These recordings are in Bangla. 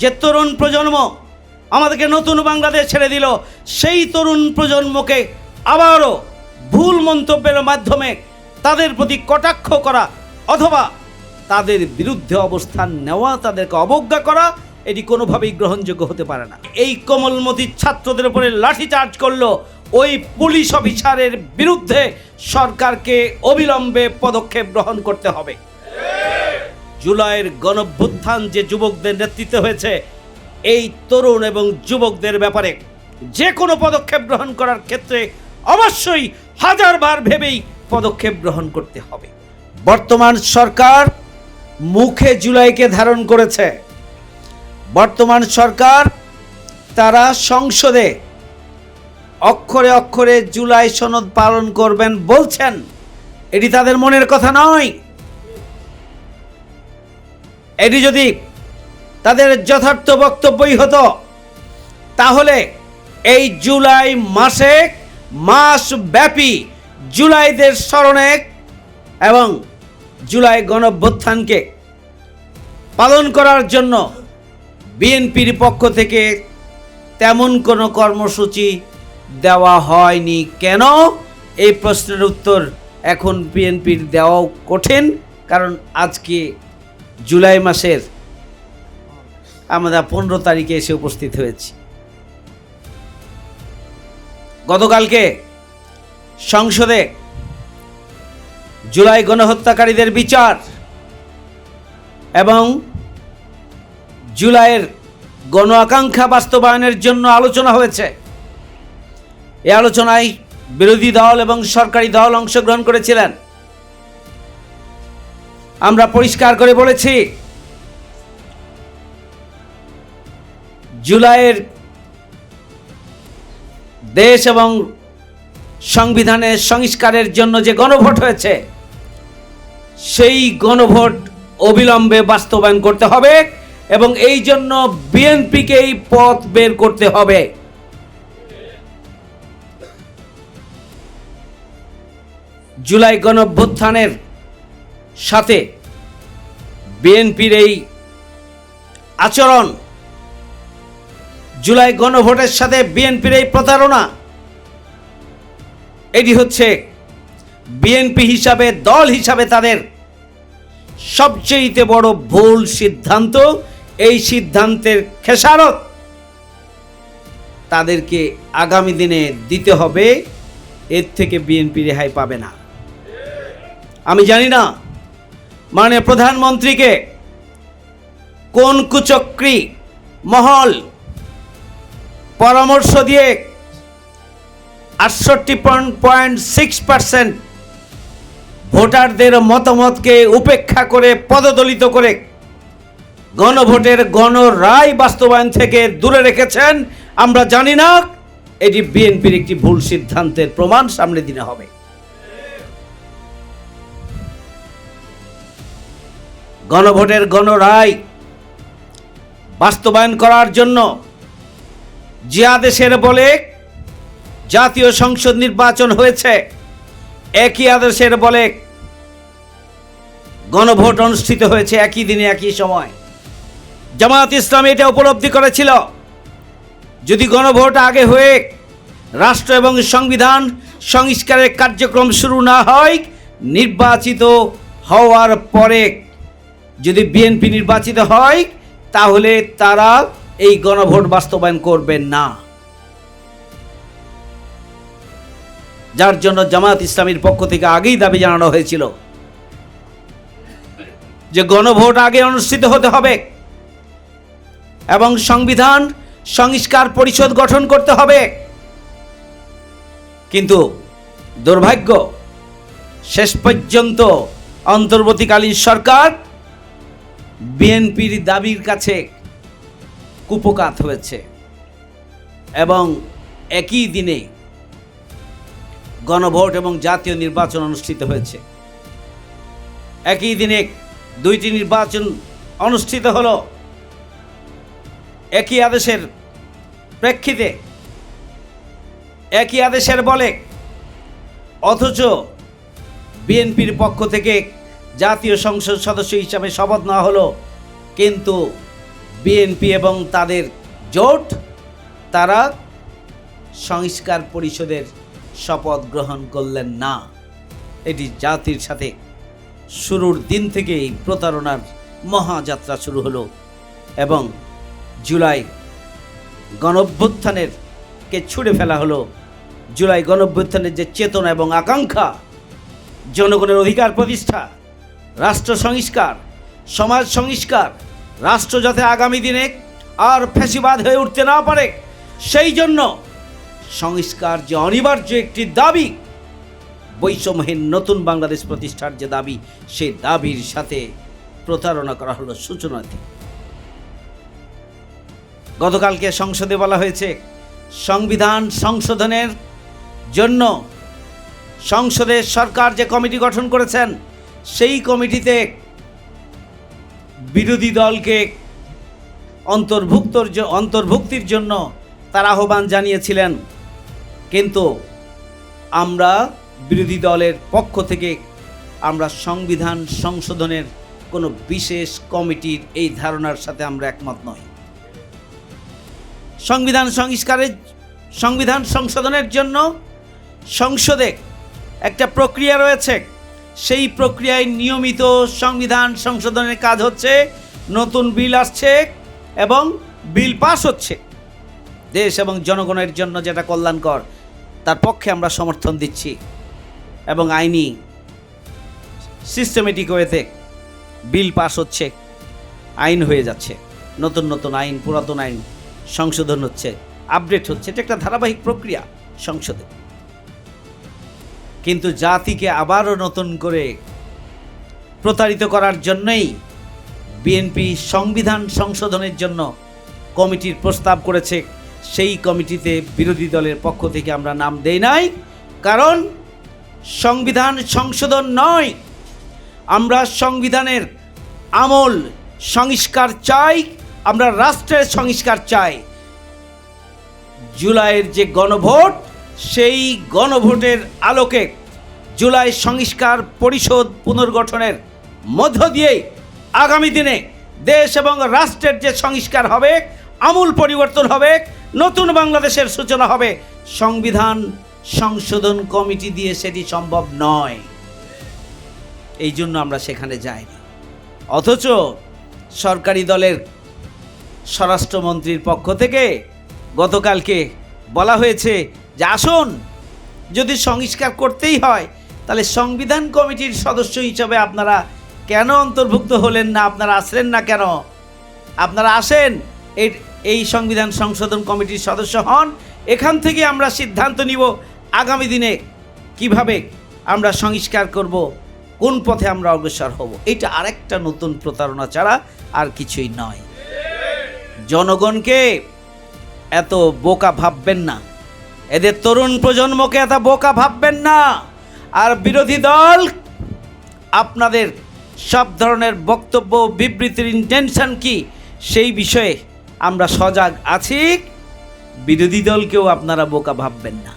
যে তরুণ প্রজন্ম আমাদেরকে নতুন বাংলাদেশ ছেড়ে দিল, সেই তরুণ প্রজন্মকে আবারও ভুল মন্তব্যের মাধ্যমে তাদের প্রতি কটাক্ষ করা অথবা তাদের বিরুদ্ধে অবস্থান নেওয়া, তাদেরকে অবজ্ঞা করা, এটি কোনোভাবেই গ্রহণযোগ্য হতে পারে না। এই কোমলমতি ছাত্রদের উপরে লাঠিচার্জ করলো, ওই পুলিশ অফিসারের বিরুদ্ধে সরকারকে অবিলম্বে পদক্ষেপ গ্রহণ করতে হবে। জুলাইয়ের গণঅভ্যুত্থান যে যুবকদের নেতৃত্বে হয়েছে, এই তরুণ এবং যুবকদের ব্যাপারে যে কোনো পদক্ষেপ গ্রহণ করার ক্ষেত্রে অবশ্যই হাজারবার ভেবেই পদক্ষেপ গ্রহণ করতে হবে। বর্তমান সরকার মুখে জুলাইকে ধারণ করেছে, বর্তমান সরকার তারা সংসদে অক্ষরে অক্ষরে জুলাই সনদ পালন করবেন বলছেন, এটি তাদের মনের কথা নয়। এটি যদি তাদের যথার্থ বক্তব্যই হতো, তাহলে এই জুলাই মাসব্যাপী জুলাইদের স্মরণে এবং জুলাই গণঅভ্যুত্থানকে পালন করার জন্য বিএনপির পক্ষ থেকে তেমন কোনো কর্মসূচি দেওয়া হয়নি। কেন? এই প্রশ্নের উত্তর এখন বিএনপির দেওয়াও কঠিন, কারণ আজকে জুলাই মাসের আমরা 15 তারিখে এসে উপস্থিত হয়েছি। গতকালকে সংসদে জুলাই গণহত্যাকারীদের বিচার এবং জুলাইয়ের গণ আকাঙ্ক্ষা বাস্তবায়নের জন্য আলোচনা হয়েছে। এই আলোচনায় বিরোধী দল এবং সরকারি দল অংশগ্রহণ করেছিলেন। আমরা পরিষ্কার করে বলেছি, জুলাইয়ের দেশ এবং সংবিধানের সংস্কারের জন্য যে গণভোট হয়েছে, সেই গণভোট অবিলম্বে বাস্তবায়ন করতে হবে এবং এই জন্য বিএনপিকেই পথ বের করতে হবে। জুলাই গণঅভ্যুত্থানের সাথে বিএনপির এই আচরণ, জুলাই গণভোটের সাথে বিএনপির এই প্রতারণা, এটি হচ্ছে বিএনপি হিসাবে, দল হিসাবে তাদের সবচেয়ে বড় ভুল সিদ্ধান্ত। এই সিদ্ধান্তের খেসারত তাদেরকে আগামী দিনে দিতে হবে, এর থেকে বিএনপি রেহাই পাবে না। আমি জানি না মাননীয় প্রধানমন্ত্রীকে কোন কুচক্রী মহল পরামর্শ দিয়ে 68.6% ভোটারদের মতামতকে উপেক্ষা করে, পদদলিত করে গণভোটের গণরায় বাস্তবায়ন থেকে দূরে রেখেছেন। আমরা জানি না, এটি বিএনপির একটি ভুল সিদ্ধান্তের প্রমাণ সামনে দিনে হবে। গণভোটের গণরায় বাস্তবায়ন করার জন্য যে আদেশের বলে জাতীয় সংসদ নির্বাচন হয়েছে, একই আদেশের বলে গণভোট অনুষ্ঠিত হয়েছে একই দিনে, একই সময়। জামায়াত ইসলামী এটা উপলব্ধি করেছিল, যদি গণভোট আগে হয়ে রাষ্ট্র এবং সংবিধান সংস্কারের কার্যক্রম শুরু না হয়, নির্বাচিত হওয়ার পরে যদি বিএনপি নির্বাচিত হয়, তাহলে তারা এই গণভোট বাস্তবায়ন করবেন না। যার জন্য জামায়াত ইসলামীর পক্ষ থেকে আগেই দাবি জানানো হয়েছিল যে গণভোট আগে অনুষ্ঠিত হতে হবে এবং সংবিধান সংস্কার পরিষদ গঠন করতে হবে। কিন্তু দুর্ভাগ্য, শেষ পর্যন্ত অন্তর্বর্তীকালীন সরকার বিএনপির দাবির কাছে কুপকাত হয়েছে এবং একই দিনে গণভোট এবং জাতীয় নির্বাচন অনুষ্ঠিত হয়েছে। একই দিনে দুইটি নির্বাচন অনুষ্ঠিত হলো একই আদেশের প্রেক্ষিতে, একই আদেশের বলে, অথচ বিএনপির পক্ষ থেকে জাতীয় সংসদ সদস্য হিসাবে শপথ নেওয়া হলো, কিন্তু বিএনপি এবং তাদের জোট তারা সংস্কার পরিষদের শপথ গ্রহণ করলেন না। এটি জাতির সাথে শুরুর দিন থেকেই প্রতারণার মহাযাত্রা শুরু হলো এবং জুলাই গণঅভ্যুত্থানের কে ছুঁড়ে ফেলা হলো। জুলাই গণঅভ্যুত্থানের যে চেতনা এবং আকাঙ্ক্ষা, জনগণের অধিকার প্রতিষ্ঠা, রাষ্ট্র সংস্কার, সমাজ সংস্কার, রাষ্ট্র যাতে আগামী দিনে আর ফ্যাসিবাদ হয়ে উঠতে না পারে, সেই জন্য সংস্কার যে অনিবার্য একটি দাবি, বৈষম্যহীন নতুন বাংলাদেশ প্রতিষ্ঠার যে দাবি, সেই দাবির সাথে প্রতারণা করা হলো সূচনা থেকে। গতকালকে সংসদে বলা হয়েছে সংবিধান সংশোধনের জন্য সংসদের সরকার যে কমিটি গঠন করেছেন, সেই কমিটিতে বিরোধী দলকে অন্তর্ভুক্তির জন্য তারা আহ্বান জানিয়েছিলেন। কিন্তু আমরা বিরোধী দলের পক্ষ থেকে আমরা সংবিধান সংশোধনের কোনো বিশেষ কমিটির এই ধারণার সাথে আমরা একমত নই। সংবিধান সংশোধনের জন্য সংসদে একটা প্রক্রিয়া রয়েছে। সেই প্রক্রিয়ায় নিয়মিত সংবিধান সংশোধনের কাজ হচ্ছে, নতুন বিল আসছে এবং বিল পাস হচ্ছে। দেশ এবং জনগণের জন্য যেটা কল্যাণকর, তার পক্ষে আমরা সমর্থন দিচ্ছি এবং আইনি সিস্টেমেটিক ওয়েতে বিল পাস হচ্ছে, আইন হয়ে যাচ্ছে, নতুন নতুন আইন, পুরাতন আইন সংশোধন হচ্ছে, আপডেট হচ্ছে। এটা একটা ধারাবাহিক প্রক্রিয়া সংসদে। কিন্তু জাতিকে আবারও নতুন করে প্রতারিত করার জন্যই বিএনপি সংবিধান সংশোধনের জন্য কমিটির প্রস্তাব করেছে। সেই কমিটিতে বিরোধী দলের পক্ষ থেকে আমরা নাম দেই নাই, কারণ সংবিধান সংশোধন নয়, আমরা সংবিধানের আমল সংস্কার চাই, আমরা রাষ্ট্রের সংস্কার চাই। জুলাইয়ের যে গণভোট, সেই গণভোটের আলোকে জুলাই সংস্কার পরিষদ পুনর্গঠনের মধ্য দিয়েই আগামী দিনে দেশ এবং রাষ্ট্রের যে সংস্কার হবে, আমূল পরিবর্তন হবে, নতুন বাংলাদেশের সূচনা হবে। সংবিধান সংশোধন কমিটি দিয়ে সেটি সম্ভব নয়, এই জন্য আমরা সেখানে যাইনি। অথচ সরকারি দলের স্বরাষ্ট্রমন্ত্রীর পক্ষ থেকে গতকালকে বলা হয়েছে যে আসুন, যদি সংস্কার করতেই হয় তাহলে সংবিধান কমিটির সদস্য হিসাবে আপনারা কেন অন্তর্ভুক্ত হলেন না, আপনারা আসলেন না কেন? আপনারা আসেন, এই সংবিধান সংশোধন কমিটির সদস্য হন, এখান থেকে আমরা সিদ্ধান্ত নিব আগামী দিনে কিভাবে আমরা সংস্কার করব, কোন পথে আমরা অগ্রসর হব। এটা আরেকটা নতুন প্রতারণা ছাড়া আর কিছুই নয়। জনগণকে এত বোকা ভাববেন না, এদের তরুণ প্রজন্মকে এত বোকা ভাববেন না। আর বিরোধী দল আপনাদের সব ধরনের বক্তব্য, বিবৃতির ইন্টেনশন কি, সেই বিষয়ে আমরা সজাগ আছি। বিরোধী দলকেও আপনারা বোকা ভাববেন না।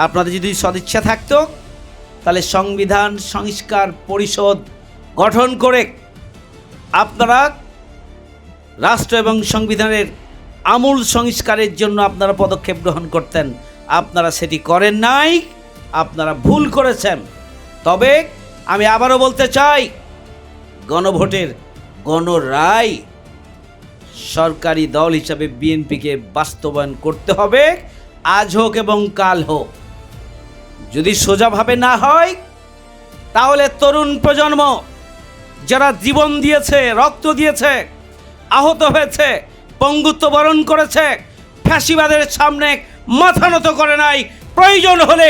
আপনাদের যদি সদিচ্ছা থাকতো তাহলে সংবিধান সংস্কার পরিষদ গঠন করে আপনারা রাষ্ট্র এবং সংবিধানের আমূল সংস্কারের জন্য আপনারা পদক্ষেপ গ্রহণ করতেন। আপনারা সেটি করেন নাই, আপনারা ভুল করেছেন। তবে আমি আবারও বলতে চাই, গণভোটের গণরায় সরকারি দল হিসাবে বিএনপিকে বাস্তবায়ন করতে হবে, আজ হোক এবং কাল হোক। যদি সোজাভাবে না হয় তাহলে তরুণ প্রজন্ম যারা জীবন দিয়েছে, রক্ত দিয়েছে, আহত হয়েছে, পঙ্গুত্ব বরণ করেছে, ফ্যাসিবাদের সামনে মাথা নত করে নাই, প্রয়োজন হলে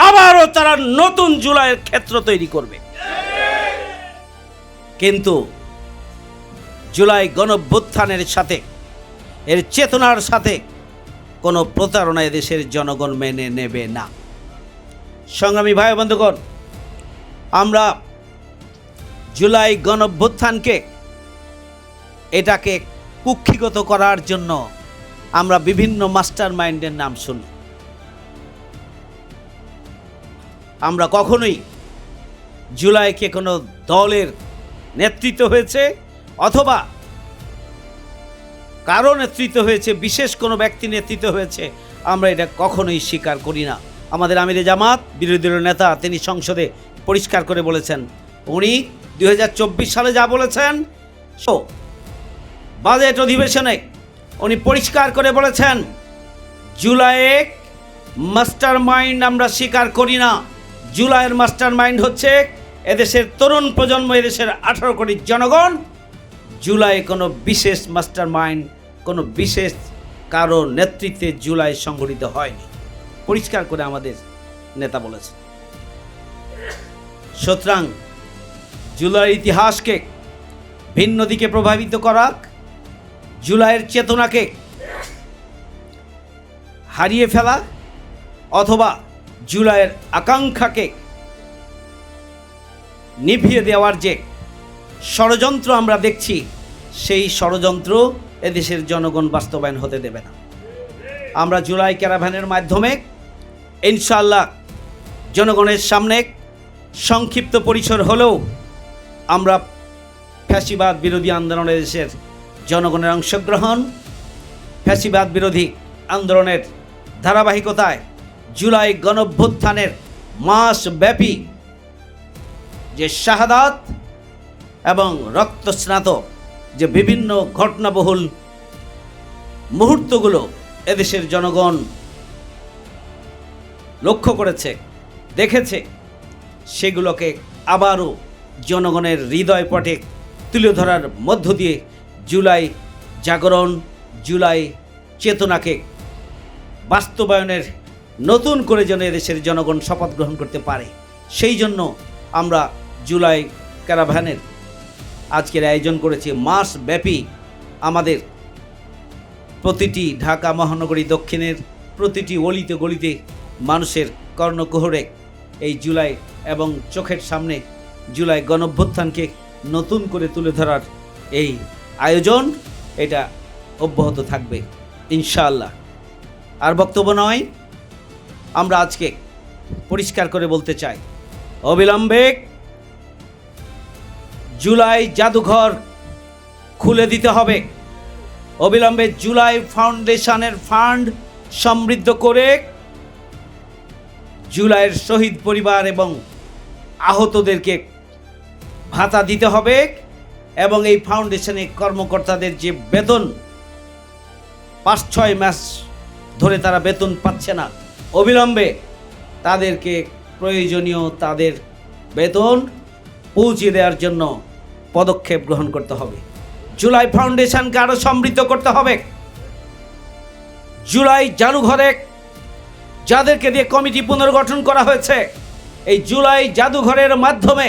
আবারও তারা নতুন জুলাইয়ের ক্ষেত্র তৈরি করবে। কিন্তু জুলাই গণঅভ্যুত্থানের সাথে, এর চেতনার সাথে কোনো প্রতারণায় দেশের জনগণ মেনে নেবে না। সংগ্রামী ভাই বন্ধুগণ, আমরা জুলাই গণঅভ্যুত্থানকে এটাকে কুক্ষিগত করার জন্য আমরা বিভিন্ন মাস্টার মাইন্ডের নাম শুনি। আমরা কখনোই জুলাইকে কোনো দলের নেতৃত্ব হয়েছে অথবা কারো নেতৃত্ব হয়েছে, বিশেষ কোনো ব্যক্তি নেতৃত্ব হয়েছে, আমরা এটা কখনোই স্বীকার করি না। আমাদের আমিরে জামাত, বিরোধী দলের নেতা, তিনি সংসদে পরিষ্কার করে বলেছেন, উনি 2024 সালে যা বলেছেন, বাজেট অধিবেশনে উনি পরিষ্কার করে বলেছেন, জুলাইয়ে মাস্টার মাইন্ড আমরা স্বীকার করি না। জুলাইয়ের মাস্টার মাইন্ড হচ্ছে এদেশের তরুণ প্রজন্ম, এদেশের 18 কোটি জনগণ। জুলাই কোনো বিশেষ মাস্টার মাইন্ড, কোনো বিশেষ কারো নেতৃত্বে জুলাই সংগঠিত হয়নি, পরিষ্কার করে আমাদের নেতা বলেছে। সুতরাং জুলাইয়ের ইতিহাসকে ভিন্ন দিকে প্রভাবিত করা, জুলাইয়ের চেতনাকে হারিয়ে ফেলা অথবা জুলাইয়ের আকাঙ্ক্ষাকে নিভিয়ে দেওয়ার যে ষড়যন্ত্র আমরা দেখছি, সেই ষড়যন্ত্র এদেশের জনগণ বাস্তবায়ন হতে দেবে না। আমরা জুলাই ক্যারাভানের মাধ্যমে ইনশাআল্লাহ জনগণের সামনে সংক্ষিপ্ত পরিসর হলেও আমরা ফ্যাসিবাদ বিরোধী আন্দোলনে দেশের জনগণের অংশগ্রহণ, ফ্যাসিবাদ বিরোধী আন্দোলনের ধারাবাহিকতায় জুলাই গণঅভ্যুত্থানের মাসব্যাপী যে শাহাদাত এবং রক্তস্নাত যে বিভিন্ন ঘটনাবহুল মুহূর্তগুলো এদেশের জনগণ লক্ষ্য করেছে, দেখেছে, সেগুলোকে আবারও জনগণের হৃদয় পটে তুলে ধরার মধ্য দিয়ে জুলাই জাগরণ, জুলাই চেতনাকে বাস্তবায়নের নতুন করে যেন এদেশের জনগণ শপথ গ্রহণ করতে পারে, সেই জন্য আমরা জুলাই ক্যারাভানের আজকের আয়োজন করেছি। মাসব্যাপী আমাদের প্রতিটি ঢাকা মহানগরী দক্ষিণের প্রতিটি অলিতে গলিতে মানুষের কর্ণকুহরে এই জুলাই এবং চোখের সামনে জুলাই গণঅভ্যুত্থানকে নতুন করে তুলে ধরার এই আয়োজন, এটা অব্যাহত থাকবে ইনশাআল্লাহ। আর বক্তব্য নয়, আমরা আজকে পরিষ্কার করে বলতে চাই, অবিলম্বে জুলাই জাদুঘর খুলে দিতে হবে। অবিলম্বে জুলাই ফাউন্ডেশনের ফান্ড সমৃদ্ধ করে জুলাইয়ের শহীদ পরিবার এবং আহতদেরকে ভাতা দিতে হবে এবং এই ফাউন্ডেশনে কর্মকর্তাদের যে বেতন 5-6 মাস ধরে তারা বেতন পাচ্ছে না, অবিলম্বে তাদেরকে প্রয়োজনীয় তাদের বেতন পৌঁছে দেওয়ার জন্য পদক্ষেপ গ্রহণ করতে হবে। জুলাই ফাউন্ডেশনকে আরো সমৃদ্ধ করতে হবে। জুলাই জাদুঘরে যাদেরকে দিয়ে কমিটি পুনর্গঠন করা হয়েছে, এই জুলাই জাদুঘরের মাধ্যমে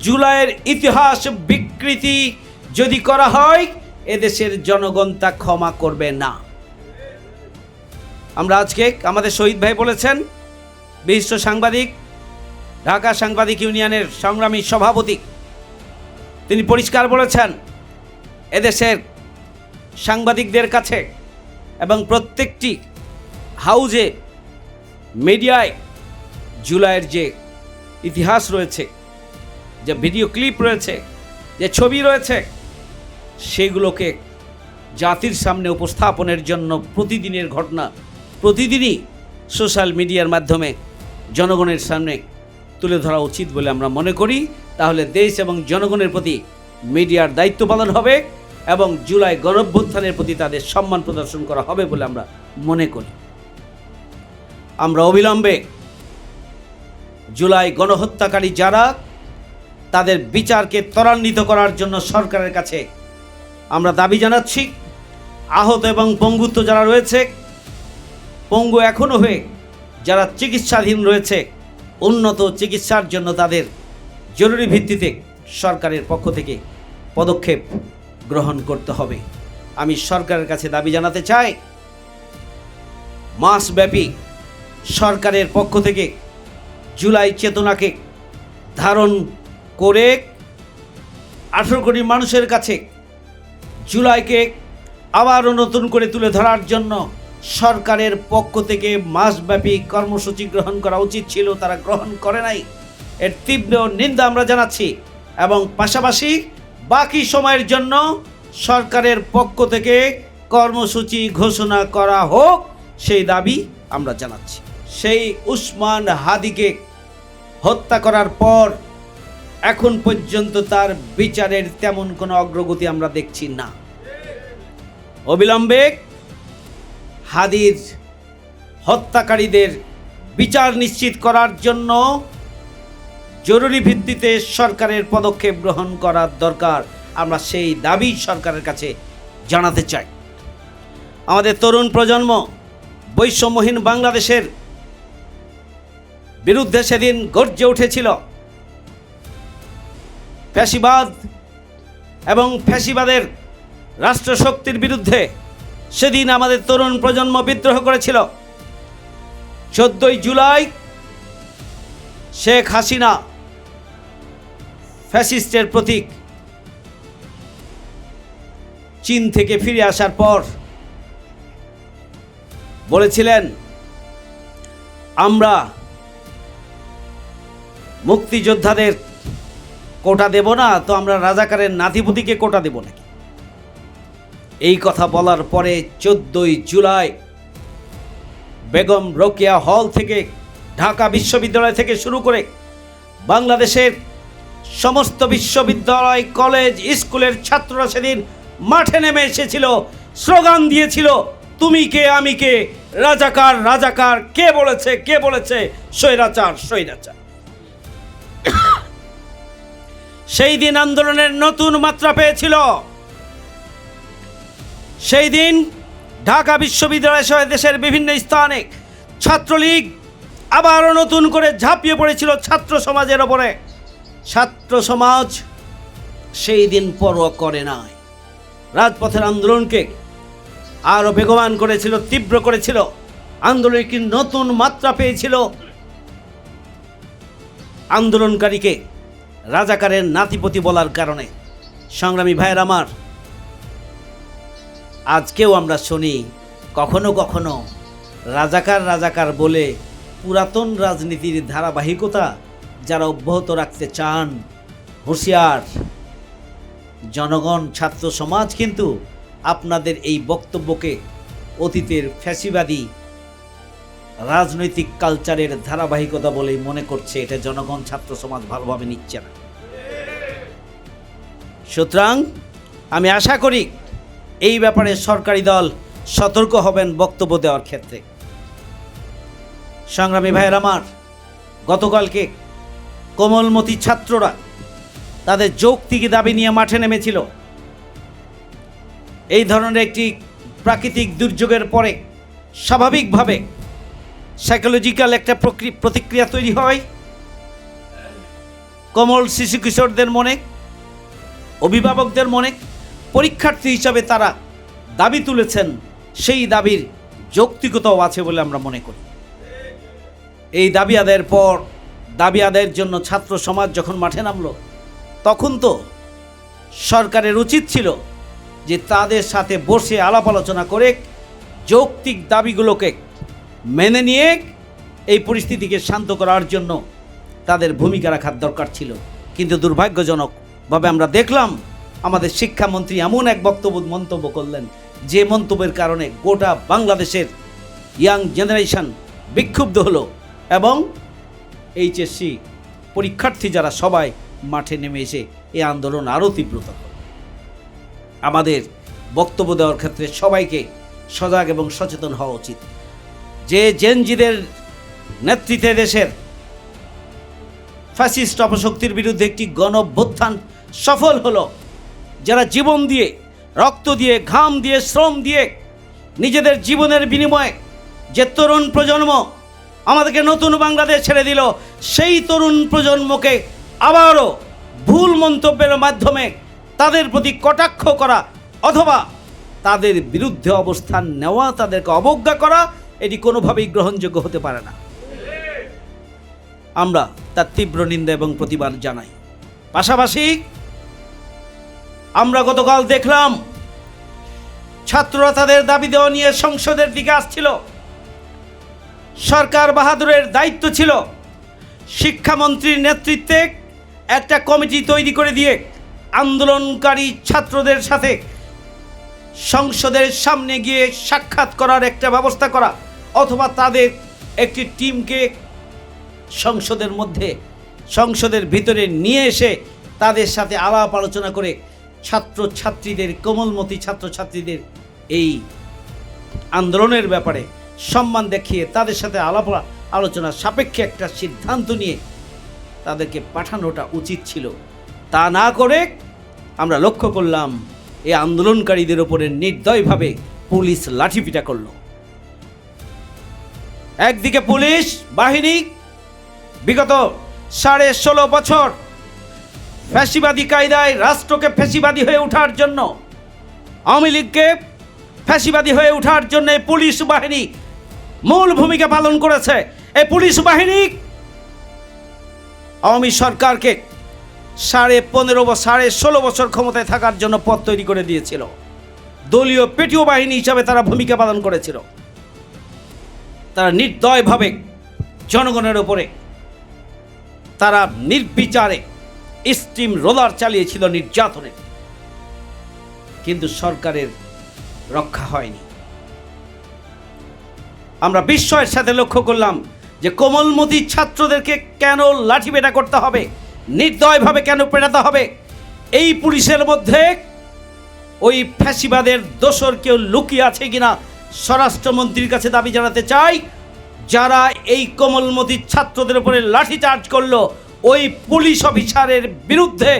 জুলাইয়ের ইতিহাস বিকৃতি যদি করা হয়, এদেশের জনগণ তা ক্ষমা করবে না। আমরা আজকে আমাদের শহীদ ভাই বলেছেন, বিশিষ্ট সাংবাদিক, ঢাকা সাংবাদিক ইউনিয়নের সংগ্রামী সভাপতি, তিনি পরিষ্কার বলেছেন, এদেশের সাংবাদিকদের কাছে এবং প্রত্যেকটি হাউজে মিডিয়ায় জুলাইয়ের যে ইতিহাস রয়েছে, যে ভিডিও ক্লিপ রয়েছে, যে ছবি রয়েছে, সেগুলোকে জাতির সামনে উপস্থাপনের জন্য প্রতিদিনের ঘটনা প্রতিদিনই সোশ্যাল মিডিয়ার মাধ্যমে জনগণের সামনে তুলে ধরা উচিত বলে আমরা মনে করি। তাহলে দেশ এবং জনগণের প্রতি মিডিয়ার দায়িত্ব পালন হবে এবং জুলাই গণঅভ্যুত্থানের প্রতি তাদের সম্মান প্রদর্শন করা হবে বলে আমরা মনে করি। আমরা অবিলম্বে জুলাই গণহত্যাকারী যারা, তাদের বিচারকে ত্বরান্বিত করার জন্য সরকারের কাছে আমরা দাবি জানাচ্ছি। আহত এবং পঙ্গুত্ব যারা রয়েছে, পঙ্গু এখনও হয়ে যারা চিকিৎসাধীন রয়েছে, উন্নত চিকিৎসার জন্য তাদের জরুরি ভিত্তিতে সরকারের পক্ষ থেকে পদক্ষেপ গ্রহণ করতে হবে। আমি সরকারের কাছে দাবি জানাতে চাই, মাসব্যাপী সরকারের পক্ষ থেকে জুলাই চেতনাকে ধারণ করে 18 কোটি মানুষের কাছে জুলাইকে আবারও নতুন করে তুলে ধরার জন্য সরকারের পক্ষ থেকে মাসব্যাপী কর্মসূচি গ্রহণ করা উচিত ছিল, তারা গ্রহণ করে নাই। এর তীব্র নিন্দা আমরা জানাচ্ছি এবং পাশাপাশি বাকি সময়ের জন্য সরকারের পক্ষ থেকে কর্মসূচি ঘোষণা করা হোক, সেই দাবি আমরা জানাচ্ছি। সেই উসমান হাদিকে হত্যা করার পর এখন পর্যন্ত তার বিচারের তেমন কোনো অগ্রগতি আমরা দেখছি না। অবিলম্বে হাদির হত্যাকারীদের বিচার নিশ্চিত করার জন্য জরুরি ভিত্তিতে সরকারের পদক্ষেপ গ্রহণ করার দরকার। আমরা সেই দাবি সরকারের কাছে জানাতে চাই। আমাদের তরুণ প্রজন্ম বৈষম্যহীন বাংলাদেশের বিরুদ্ধে সেদিন গর্জে উঠেছিল। ফ্যাসিবাদ এবং ফ্যাসিবাদের রাষ্ট্রশক্তির বিরুদ্ধে সেদিন আমাদের তরুণ প্রজন্ম বিদ্রোহ করেছিল। 14 জুলাই শেখ হাসিনা ফ্যাসিস্টের প্রতীক চীন থেকে ফিরে আসার পর বলেছিলেন, আমরা মুক্তিযোদ্ধাদের কোটা দেব না, তো আমরা রাজাকারের নাতিপুতিকে কোটা দেব নাকি? এই কথা বলার পরে 14 জুলাই বেগম রোকেয়া হল থেকে, ঢাকা বিশ্ববিদ্যালয় থেকে শুরু করে বাংলাদেশের সমস্ত বিশ্ববিদ্যালয়, কলেজ, স্কুলের ছাত্ররা সেদিন মাঠে নেমে এসেছিল, স্লোগান দিয়েছিল, তুমি কে আমি কে, রাজাকার রাজাকার, কে বলেছে কে বলেছে, স্বৈরাচার স্বৈরাচার। সেই দিন আন্দোলনের নতুন মাত্রা পেয়েছিল। সেই দিন ঢাকা বিশ্ববিদ্যালয় সহ দেশের বিভিন্ন স্থানে ছাত্রলীগ আবারও নতুন করে ঝাঁপিয়ে পড়েছিল ছাত্র সমাজের ওপরে। ছাত্র সমাজ সেই দিন পরোয়া করে নাই, রাজপথের আন্দোলনকে আরও বেগবান করেছিল, তীব্র করেছিল। আন্দোলন কি নতুন মাত্রা পেয়েছিল। আন্দোলনকারীকে রাজাকারের নাতিপতি বলার কারণে। সংগ্রামী ভাইয়ের আমার, আজকেও আমরা শুনি কখনো কখনো রাজাকার রাজাকার বলে পুরাতন রাজনীতির ধারাবাহিকতা যারা অব্যাহত রাখতে চান, হুঁশিয়ার। জনগণ, ছাত্র সমাজ কিন্তু আপনাদের এই বক্তব্যকে অতীতের ফ্যাসিবাদী রাজনৈতিক কালচারের ধারাবাহিকতা বলেই মনে করছে। এটা জনগণ, ছাত্র সমাজ ভালোভাবে নিচ্ছে না। সুতরাং আমি আশা করি এই ব্যাপারে সরকারি দল সতর্ক হবেন বক্তব্য দেওয়ার ক্ষেত্রে। সংগ্রামী ভাইয়ের আমার, গতকালকে কোমলমতি ছাত্ররা তাদের যৌক্তিক দাবি নিয়ে মাঠে নেমেছিল। এই ধরনের একটি প্রাকৃতিক দুর্যোগের পরে স্বাভাবিকভাবে সাইকোলজিক্যাল একটা প্রতিক্রিয়া তৈরি হয় কোমল শিশু কিশোরদের মনে, অভিভাবকদের মনে। পরীক্ষার্থী হিসাবে তারা দাবি তুলেছেন, সেই দাবির যৌক্তিকতাও আছে বলে আমরা মনে করি। এই দাবি আদায়ের পর, দাবি আদায়ের জন্য ছাত্র সমাজ যখন মাঠে নামলো, তখন তো সরকারের উচিত ছিল যে তাদের সাথে বসে আলাপ আলোচনা করে যৌক্তিক দাবিগুলোকে মেনে নিয়ে এই পরিস্থিতিকে শান্ত করার জন্য তাদের ভূমিকা রাখার দরকার ছিল। কিন্তু দুর্ভাগ্যজনকভাবে আমরা দেখলাম আমাদের শিক্ষামন্ত্রী এমন এক মন্তব্য করলেন, যে মন্তব্যের কারণে গোটা বাংলাদেশের ইয়াং জেনারেশন বিক্ষুব্ধ হলো এবং এইচএসসি পরীক্ষার্থী যারা সবাই মাঠে নেমে এসে এই আন্দোলন আরও তীব্রতর হল। আমাদের বক্তব্য দেওয়ার ক্ষেত্রে সবাইকে সজাগ এবং সচেতন হওয়া উচিত। যে জেনজিদের নেতৃত্বে দেশের ফ্যাসিস্ট অপশক্তির বিরুদ্ধে একটি গণঅভ্যুত্থান সফল হলো, যারা জীবন দিয়ে, রক্ত দিয়ে, ঘাম দিয়ে, শ্রম দিয়ে, নিজেদের জীবনের বিনিময়ে যে তরুণ প্রজন্ম আমাদেরকে নতুন বাংলাদেশ ছেড়ে দিল, সেই তরুণ প্রজন্মকে আবারও ভুল মন্তব্যের মাধ্যমে তাদের প্রতি কটাক্ষ করা অথবা তাদের বিরুদ্ধে অবস্থান নেওয়া, তাদেরকে অবজ্ঞা করা, এটি কোনোভাবেই গ্রহণযোগ্য হতে পারে না। আমরা তার তীব্র নিন্দা এবং প্রতিবাদ জানাই। পাশাপাশি আমরা গতকাল দেখলাম ছাত্ররা তাদের দাবি দেওয়া নিয়ে সংসদের দিকে আসছিল। সরকার বাহাদুরের দায়িত্ব ছিল শিক্ষামন্ত্রীর নেতৃত্বে একটা কমিটি তৈরি করে দিয়ে আন্দোলনকারী ছাত্রদের সাথে সংসদের সামনে গিয়ে সাক্ষাৎ করার একটা ব্যবস্থা করা, অথবা তাদের একটি টিমকে সংসদের ভিতরে নিয়ে এসে তাদের সাথে আলাপ আলোচনা করে ছাত্রছাত্রীদের, কোমলমতি ছাত্রছাত্রীদের এই আন্দোলনের ব্যাপারে সম্মান দেখিয়ে তাদের সাথে আলাপ আলোচনা সাপেক্ষে একটা সিদ্ধান্ত নিয়ে তাদেরকে পাঠানোটা উচিত ছিল। তা না করে আমরা লক্ষ্য করলাম এই আন্দোলনকারীদের উপরে নির্দয়ভাবে পুলিশ লাঠিপিটা করল। একদিকে পুলিশ বাহিনী বিগত 16.5 বছর ফ্যাসিবাদী কায়দায় রাষ্ট্রকে ফ্যাসিবাদী হয়ে ওঠার জন্য, আওয়ামী লীগকে ফ্যাসিবাদী হয়ে ওঠার জন্য পুলিশ বাহিনী মূল ভূমিকা পালন করেছে। এই পুলিশ বাহিনী আওয়ামী সরকারকে 16.5 বছর ক্ষমতায় থাকার জন্য পথ তৈরি করে দিয়েছিল। দলীয় পেটিও বাহিনী হিসাবে তারা ভূমিকা পালন করেছিল। তারা নির্দয়ভাবে জনগণের উপরে তারা নির্বিচারে স্টিম রোলার চালিয়েছিল নির্যাতনে, কিন্তু সরকারের রক্ষা হয়নি। আমরা বিস্ময়ের সাথে লক্ষ্য করলাম যে কোমলমতি ছাত্রদেরকে কেন লাঠিপেটা করতে হবে, নির্দয়ভাবে কেন পেটাতে হবে। এই পুলিশের মধ্যে ওই ফ্যাসিবাদের দোসর কেউ লুকিয়ে আছে কিনা স্বরাষ্ট্রমন্ত্রীর কাছে দাবি জানাতে চাই। যারা এই কোমলমতি ছাত্রদের উপরে লাঠিচার্জ করলো, ওই পুলিশ অফিসারের বিরুদ্ধে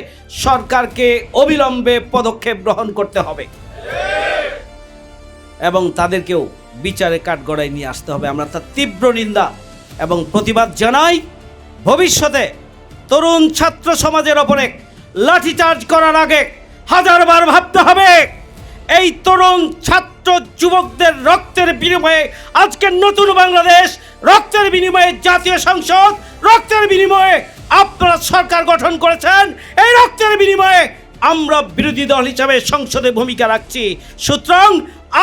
সরকারকে অবিলম্বে পদক্ষেপ গ্রহণ করতে হবে এবং তাদেরকেও বিচারে কাঠগড়ায় নিয়ে আসতে হবে। আমরা তার তীব্র নিন্দা এবং প্রতিবাদ জানাই। ভবিষ্যতে তরুণ ছাত্র সমাজের ওপরে লাঠিচার্জ করার আগে হাজারবার ভাবতে হবে। এই তরুণ ছাত্র যুবকদের রক্তের বিনিময়ে আজকের নতুন বাংলাদেশ, রক্তের বিনিময়ে জাতীয় সংসদ, রক্তের বিনিময়ে আপনারা সরকার গঠন করেছেন। এই রক্তের বিনিময়ে আমরা বিরোধী দল হিসাবে সংসদে ভূমিকা রাখছি। সুতরাং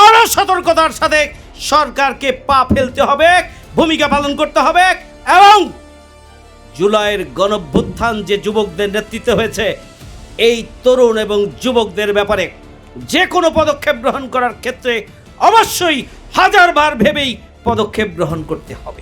আরো সতর্কতার সাথে সরকারকে পা ফেলতে হবে, ভূমিকা পালন করতে হবে এবং জুলাইয়ের গণঅভ্যুত্থান যে যুবকদের নেতৃত্বে হয়েছে, এই তরুণ এবং যুবকদের ব্যাপারে যে কোনো পদক্ষেপ গ্রহণ করার ক্ষেত্রে অবশ্যই হাজারবার ভেবেই পদক্ষেপ গ্রহণ করতে হবে।